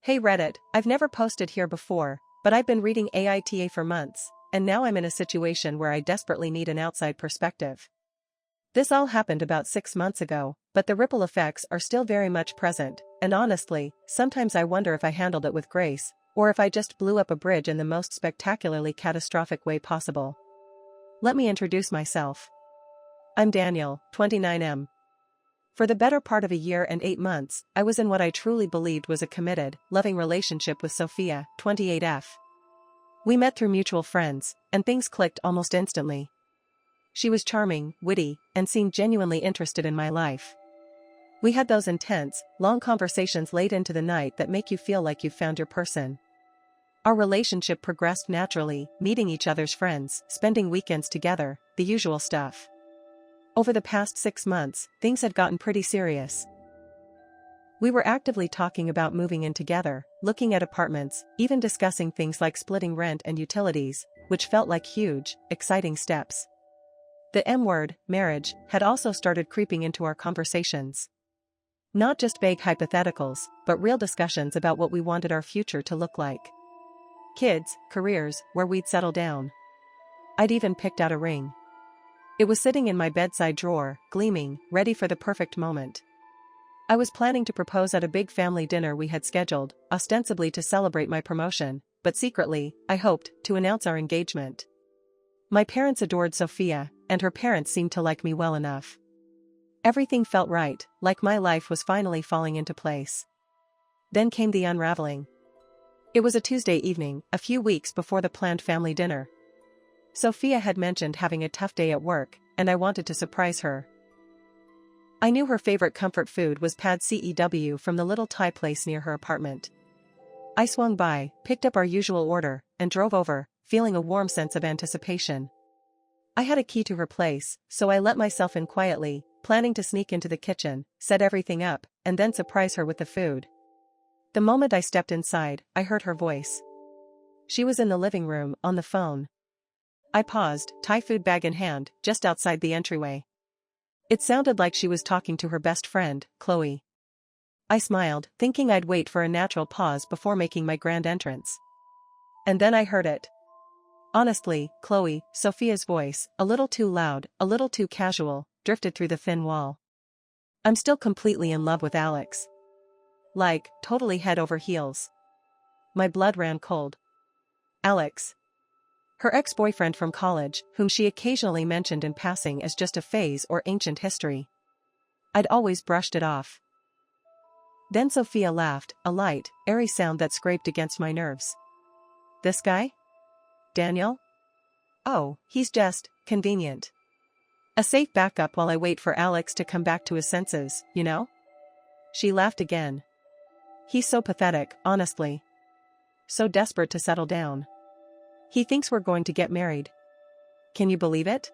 Hey Reddit, I've never posted here before, but I've been reading AITA for months, and now I'm in a situation where I desperately need an outside perspective. This all happened about 6 months ago, but the ripple effects are still very much present, and honestly, sometimes I wonder if I handled it with grace, or if I just blew up a bridge in the most spectacularly catastrophic way possible. Let me introduce myself. I'm Daniel, 29M. For the better part of a year and 8 months, I was in what I truly believed was a committed, loving relationship with Sophia, 28F. We met through mutual friends, and things clicked almost instantly. She was charming, witty, and seemed genuinely interested in my life. We had those intense, long conversations late into the night that make you feel like you've found your person. Our relationship progressed naturally, meeting each other's friends, spending weekends together, the usual stuff. Over the past 6 months, things had gotten pretty serious. We were actively talking about moving in together, looking at apartments, even discussing things like splitting rent and utilities, which felt like huge, exciting steps. The M word, marriage, had also started creeping into our conversations. Not just vague hypotheticals, but real discussions about what we wanted our future to look like. Kids, careers, where we'd settle down. I'd even picked out a ring. It was sitting in my bedside drawer, gleaming, ready for the perfect moment. I was planning to propose at a big family dinner we had scheduled, ostensibly to celebrate my promotion, but secretly, I hoped, to announce our engagement. My parents adored Sophia, and her parents seemed to like me well enough. Everything felt right, like my life was finally falling into place. Then came the unraveling. It was a Tuesday evening, a few weeks before the planned family dinner. Sophia had mentioned having a tough day at work, and I wanted to surprise her. I knew her favorite comfort food was pad cew from the little Thai place near her apartment. I swung by, picked up our usual order, and drove over, feeling a warm sense of anticipation. I had a key to her place, so I let myself in quietly, planning to sneak into the kitchen, set everything up, and then surprise her with the food. The moment I stepped inside, I heard her voice. She was in the living room, on the phone. I paused, Thai food bag in hand, just outside the entryway. It sounded like she was talking to her best friend, Chloe. I smiled, thinking I'd wait for a natural pause before making my grand entrance. And then I heard it. Honestly, Chloe, Sophia's voice, a little too loud, a little too casual, drifted through the thin wall. I'm still completely in love with Alex. Like, totally head over heels. My blood ran cold. Alex. Her ex-boyfriend from college, whom she occasionally mentioned in passing as just a phase or ancient history. I'd always brushed it off. Then Sophia laughed, a light, airy sound that scraped against my nerves. This guy? Daniel? Oh, he's just convenient. A safe backup while I wait for Alex to come back to his senses, you know? She laughed again. He's so pathetic, honestly. So desperate to settle down. He thinks we're going to get married. Can you believe it?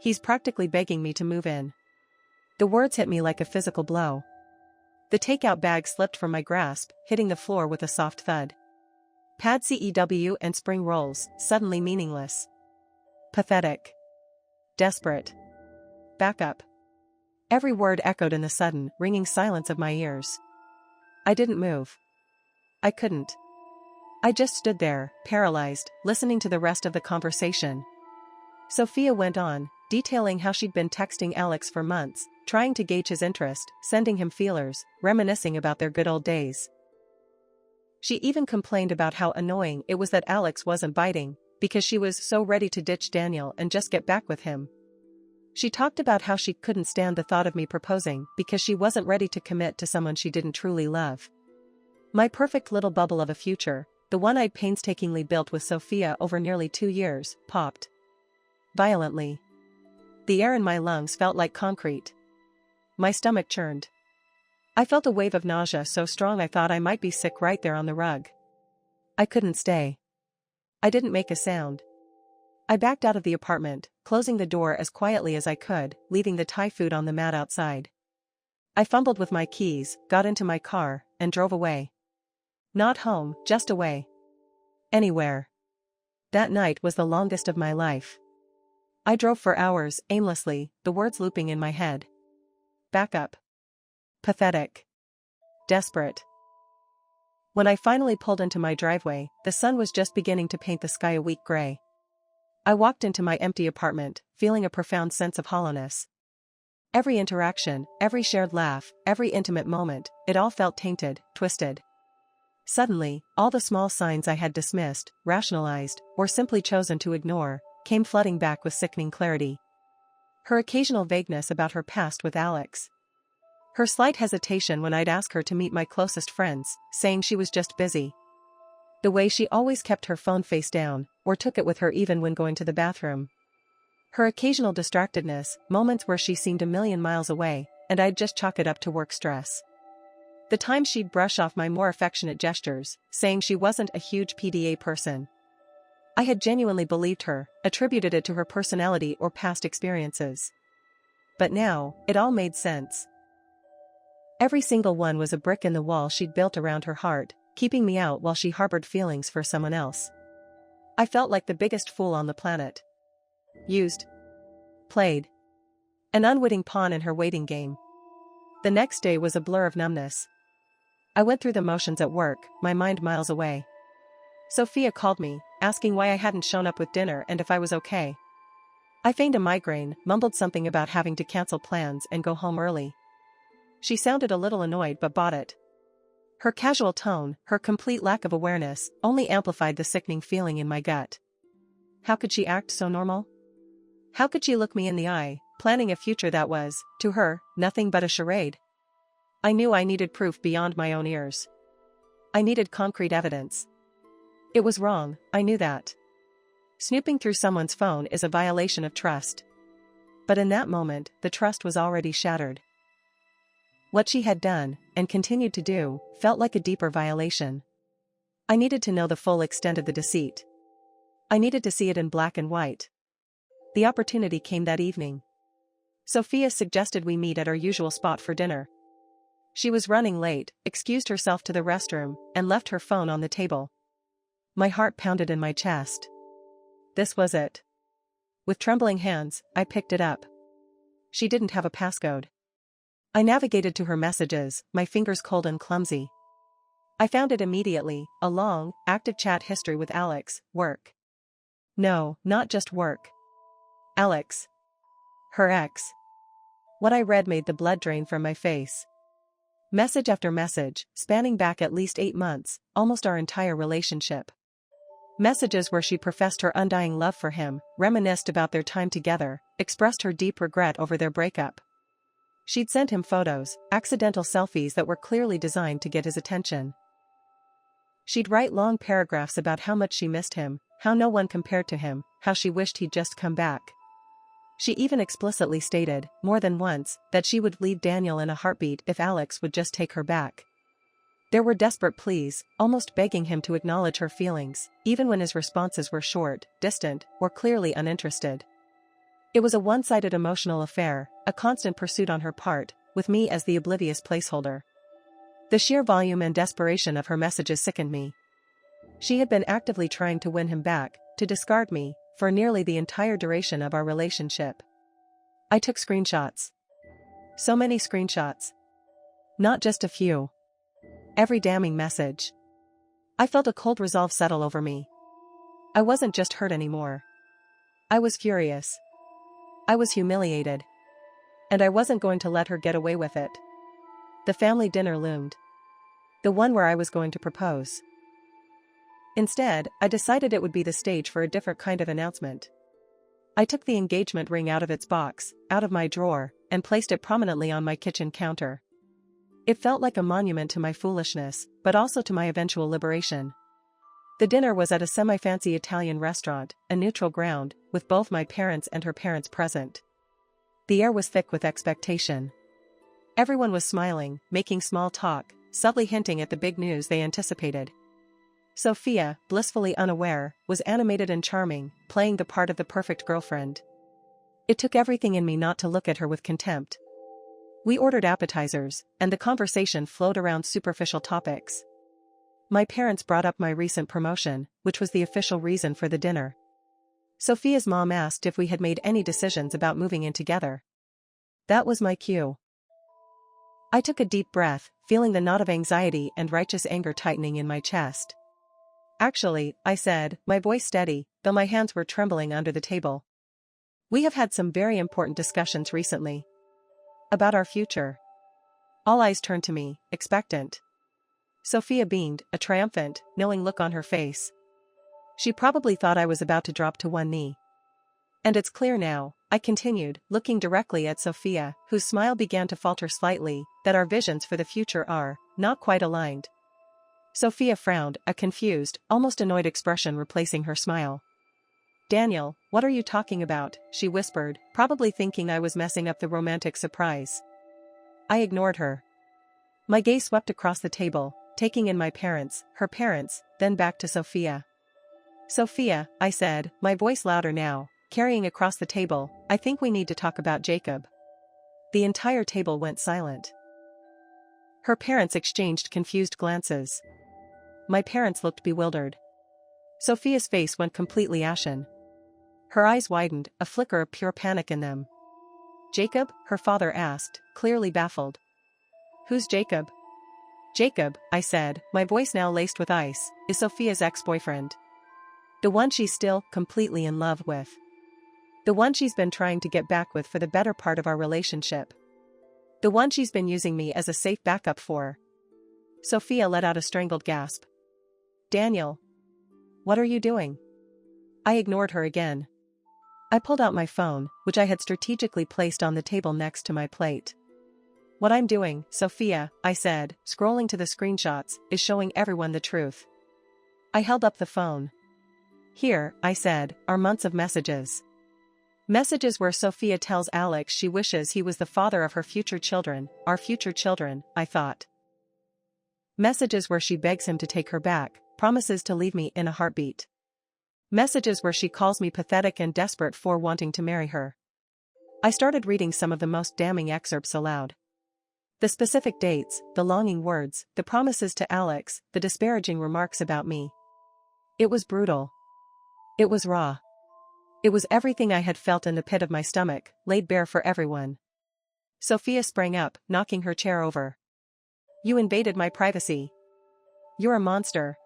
He's practically begging me to move in. The words hit me like a physical blow. The takeout bag slipped from my grasp, hitting the floor with a soft thud. Pad cew and spring rolls, suddenly meaningless. Pathetic. Desperate. Backup. Every word echoed in the sudden, ringing silence of my ears. I didn't move. I couldn't. I just stood there, paralyzed, listening to the rest of the conversation. Sophia went on, detailing how she'd been texting Alex for months, trying to gauge his interest, sending him feelers, reminiscing about their good old days. She even complained about how annoying it was that Alex wasn't biting, because she was so ready to ditch Daniel and just get back with him. She talked about how she couldn't stand the thought of me proposing because she wasn't ready to commit to someone she didn't truly love. My perfect little bubble of a future, the one I'd painstakingly built with Sophia over nearly 2 years, popped. Violently. The air in my lungs felt like concrete. My stomach churned. I felt a wave of nausea so strong I thought I might be sick right there on the rug. I couldn't stay. I didn't make a sound. I backed out of the apartment, closing the door as quietly as I could, leaving the Thai food on the mat outside. I fumbled with my keys, got into my car, and drove away. Not home, just away. Anywhere. That night was the longest of my life. I drove for hours, aimlessly, the words looping in my head. Backup. Pathetic. Desperate. When I finally pulled into my driveway, the sun was just beginning to paint the sky a weak gray. I walked into my empty apartment, feeling a profound sense of hollowness. Every interaction, every shared laugh, every intimate moment, it all felt tainted, twisted. Suddenly, all the small signs I had dismissed, rationalized, or simply chosen to ignore, came flooding back with sickening clarity. Her occasional vagueness about her past with Alex. Her slight hesitation when I'd ask her to meet my closest friends, saying she was just busy. The way she always kept her phone face down, or took it with her even when going to the bathroom. Her occasional distractedness, moments where she seemed a million miles away, and I'd just chalk it up to work stress. The times she'd brush off my more affectionate gestures, saying she wasn't a huge PDA person. I had genuinely believed her, attributed it to her personality or past experiences. But now, it all made sense. Every single one was a brick in the wall she'd built around her heart, keeping me out while she harbored feelings for someone else. I felt like the biggest fool on the planet. Used. Played. An unwitting pawn in her waiting game. The next day was a blur of numbness. I went through the motions at work, my mind miles away. Sophia called me, asking why I hadn't shown up with dinner and if I was okay. I feigned a migraine, mumbled something about having to cancel plans and go home early. She sounded a little annoyed but bought it. Her casual tone, her complete lack of awareness, only amplified the sickening feeling in my gut. How could she act so normal? How could she look me in the eye, planning a future that was, to her, nothing but a charade? I knew I needed proof beyond my own ears. I needed concrete evidence. It was wrong, I knew that. Snooping through someone's phone is a violation of trust. But in that moment, the trust was already shattered. What she had done, and continued to do, felt like a deeper violation. I needed to know the full extent of the deceit. I needed to see it in black and white. The opportunity came that evening. Sophia suggested we meet at our usual spot for dinner. She was running late, excused herself to the restroom, and left her phone on the table. My heart pounded in my chest. This was it. With trembling hands, I picked it up. She didn't have a passcode. I navigated to her messages, my fingers cold and clumsy. I found it immediately, a long, active chat history with Alex, work. No, not just work. Alex. Her ex. What I read made the blood drain from my face. Message after message, spanning back at least 8 months, almost our entire relationship. Messages where she professed her undying love for him, reminisced about their time together, expressed her deep regret over their breakup. She'd sent him photos, accidental selfies that were clearly designed to get his attention. She'd write long paragraphs about how much she missed him, how no one compared to him, how she wished he'd just come back. She even explicitly stated, more than once, that she would leave Daniel in a heartbeat if Alex would just take her back. There were desperate pleas, almost begging him to acknowledge her feelings, even when his responses were short, distant, or clearly uninterested. It was a one-sided emotional affair, a constant pursuit on her part, with me as the oblivious placeholder. The sheer volume and desperation of her messages sickened me. She had been actively trying to win him back, to discard me, for nearly the entire duration of our relationship. I took screenshots. So many screenshots. Not just a few. Every damning message. I felt a cold resolve settle over me. I wasn't just hurt anymore. I was furious. I was humiliated. And I wasn't going to let her get away with it. The family dinner loomed. The one where I was going to propose. Instead, I decided it would be the stage for a different kind of announcement. I took the engagement ring out of its box, out of my drawer, and placed it prominently on my kitchen counter. It felt like a monument to my foolishness, but also to my eventual liberation. The dinner was at a semi-fancy Italian restaurant, a neutral ground, with both my parents and her parents present. The air was thick with expectation. Everyone was smiling, making small talk, subtly hinting at the big news they anticipated. Sophia, blissfully unaware, was animated and charming, playing the part of the perfect girlfriend. It took everything in me not to look at her with contempt. We ordered appetizers, and the conversation flowed around superficial topics. My parents brought up my recent promotion, which was the official reason for the dinner. Sophia's mom asked if we had made any decisions about moving in together. That was my cue. I took a deep breath, feeling the knot of anxiety and righteous anger tightening in my chest. Actually, I said, my voice steady, though my hands were trembling under the table. We have had some very important discussions recently. About our future. All eyes turned to me, expectant. Sophia beamed, a triumphant, knowing look on her face. She probably thought I was about to drop to one knee. And it's clear now, I continued, looking directly at Sophia, whose smile began to falter slightly, that our visions for the future are not quite aligned. Sophia frowned, a confused, almost annoyed expression replacing her smile. Daniel, what are you talking about? She whispered, probably thinking I was messing up the romantic surprise. I ignored her. My gaze swept across the table, taking in my parents, her parents, then back to Sophia. Sophia, I said, my voice louder now, carrying across the table, I think we need to talk about Jacob. The entire table went silent. Her parents exchanged confused glances. My parents looked bewildered. Sophia's face went completely ashen. Her eyes widened, a flicker of pure panic in them. Jacob? Her father asked, clearly baffled. Who's Jacob? Jacob, I said, my voice now laced with ice, is Sophia's ex-boyfriend. The one she's still completely in love with. The one she's been trying to get back with for the better part of our relationship. The one she's been using me as a safe backup for. Sophia let out a strangled gasp. Daniel. What are you doing? I ignored her again. I pulled out my phone, which I had strategically placed on the table next to my plate. What I'm doing, Sophia, I said, scrolling to the screenshots, is showing everyone the truth. I held up the phone. Here, I said, are months of messages. Messages where Sophia tells Alex she wishes he was the father of her future children, our future children, I thought. Messages where she begs him to take her back, promises to leave me in a heartbeat. Messages where she calls me pathetic and desperate for wanting to marry her. I started reading some of the most damning excerpts aloud. The specific dates, the longing words, the promises to Alex, the disparaging remarks about me. It was brutal. It was raw. It was everything I had felt in the pit of my stomach, laid bare for everyone. Sophia sprang up, knocking her chair over. You invaded my privacy. You're a monster.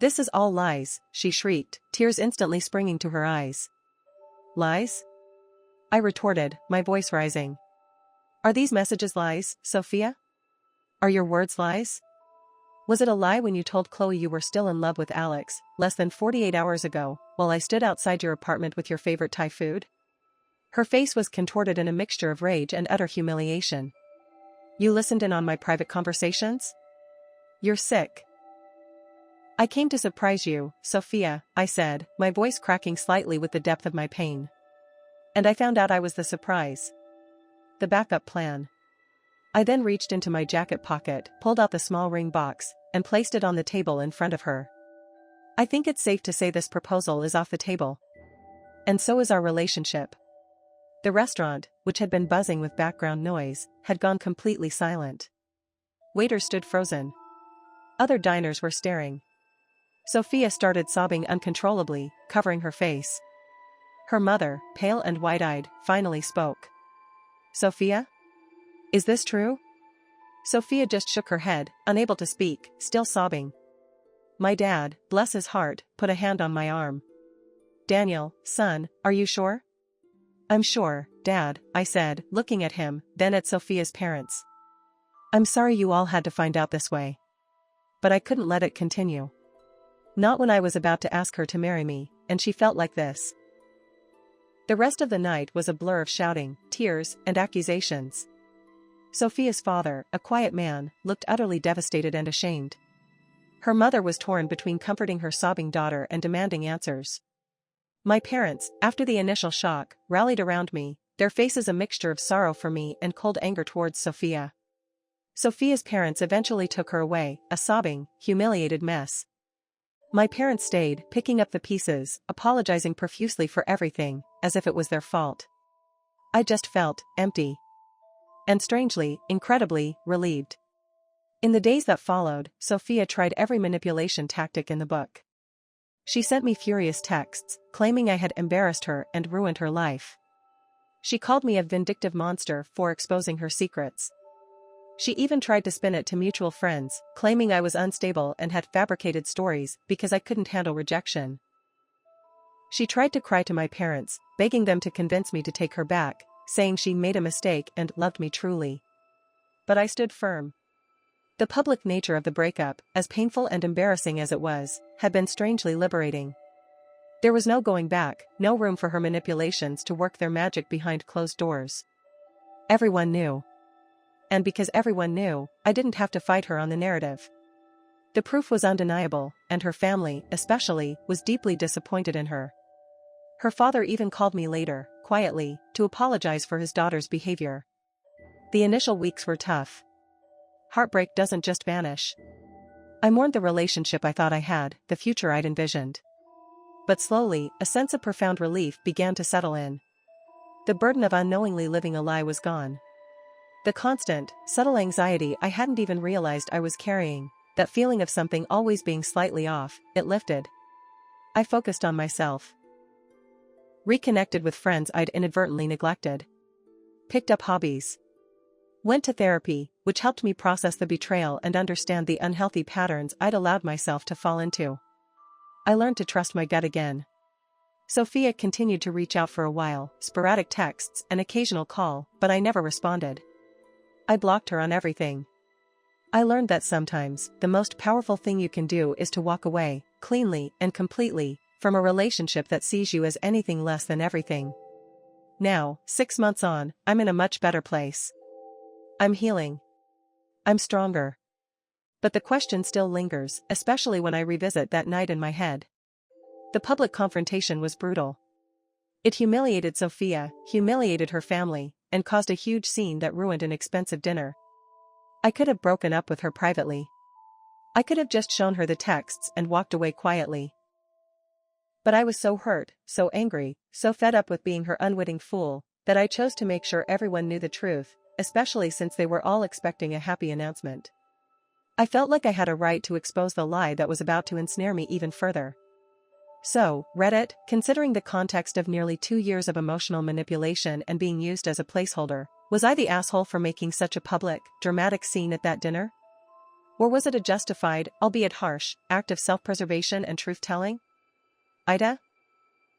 This is all lies, she shrieked, tears instantly springing to her eyes. Lies? I retorted, my voice rising. Are these messages lies, Sophia? Are your words lies? Was it a lie when you told Chloe you were still in love with Alex, less than 48 hours ago, while I stood outside your apartment with your favorite Thai food? Her face was contorted in a mixture of rage and utter humiliation. You listened in on my private conversations? You're sick. I came to surprise you, Sophia, I said, my voice cracking slightly with the depth of my pain. And I found out I was the surprise. The backup plan. I then reached into my jacket pocket, pulled out the small ring box, and placed it on the table in front of her. I think it's safe to say this proposal is off the table. And so is our relationship. The restaurant, which had been buzzing with background noise, had gone completely silent. Waiters stood frozen. Other diners were staring. Sophia started sobbing uncontrollably, covering her face. Her mother, pale and wide-eyed, finally spoke. Sophia? Is this true? Sophia just shook her head, unable to speak, still sobbing. My dad, bless his heart, put a hand on my arm. Daniel, son, are you sure? I'm sure, Dad, I said, looking at him, then at Sophia's parents. I'm sorry you all had to find out this way. But I couldn't let it continue. Not when I was about to ask her to marry me, and she felt like this. The rest of the night was a blur of shouting, tears, and accusations. Sophia's father, a quiet man, looked utterly devastated and ashamed. Her mother was torn between comforting her sobbing daughter and demanding answers. My parents, after the initial shock, rallied around me, their faces a mixture of sorrow for me and cold anger towards Sophia. Sophia's parents eventually took her away, a sobbing, humiliated mess. My parents stayed, picking up the pieces, apologizing profusely for everything, as if it was their fault. I just felt empty. And strangely, incredibly, relieved. In the days that followed, Sophia tried every manipulation tactic in the book. She sent me furious texts, claiming I had embarrassed her and ruined her life. She called me a vindictive monster for exposing her secrets. She even tried to spin it to mutual friends, claiming I was unstable and had fabricated stories because I couldn't handle rejection. She tried to cry to my parents, begging them to convince me to take her back, saying she made a mistake and loved me truly. But I stood firm. The public nature of the breakup, as painful and embarrassing as it was, had been strangely liberating. There was no going back, no room for her manipulations to work their magic behind closed doors. Everyone knew. And because everyone knew, I didn't have to fight her on the narrative. The proof was undeniable, and her family, especially, was deeply disappointed in her. Her father even called me later, quietly, to apologize for his daughter's behavior. The initial weeks were tough. Heartbreak doesn't just vanish. I mourned the relationship I thought I had, the future I'd envisioned. But slowly, a sense of profound relief began to settle in. The burden of unknowingly living a lie was gone. The constant, subtle anxiety I hadn't even realized I was carrying, that feeling of something always being slightly off, it lifted. I focused on myself. Reconnected with friends I'd inadvertently neglected. Picked up hobbies. Went to therapy, which helped me process the betrayal and understand the unhealthy patterns I'd allowed myself to fall into. I learned to trust my gut again. Sophia continued to reach out for a while, sporadic texts, an occasional call, but I never responded. I blocked her on everything. I learned that sometimes, the most powerful thing you can do is to walk away, cleanly and completely, from a relationship that sees you as anything less than everything. Now, 6 months on, I'm in a much better place. I'm healing. I'm stronger. But the question still lingers, especially when I revisit that night in my head. The public confrontation was brutal. It humiliated Sophia, humiliated her family, and caused a huge scene that ruined an expensive dinner. I could have broken up with her privately. I could have just shown her the texts and walked away quietly. But I was so hurt, so angry, so fed up with being her unwitting fool, that I chose to make sure everyone knew the truth, especially since they were all expecting a happy announcement. I felt like I had a right to expose the lie that was about to ensnare me even further. So, Reddit, considering the context of nearly 2 years of emotional manipulation and being used as a placeholder, was I the asshole for making such a public, dramatic scene at that dinner? Or was it a justified, albeit harsh, act of self-preservation and truth-telling? AITA?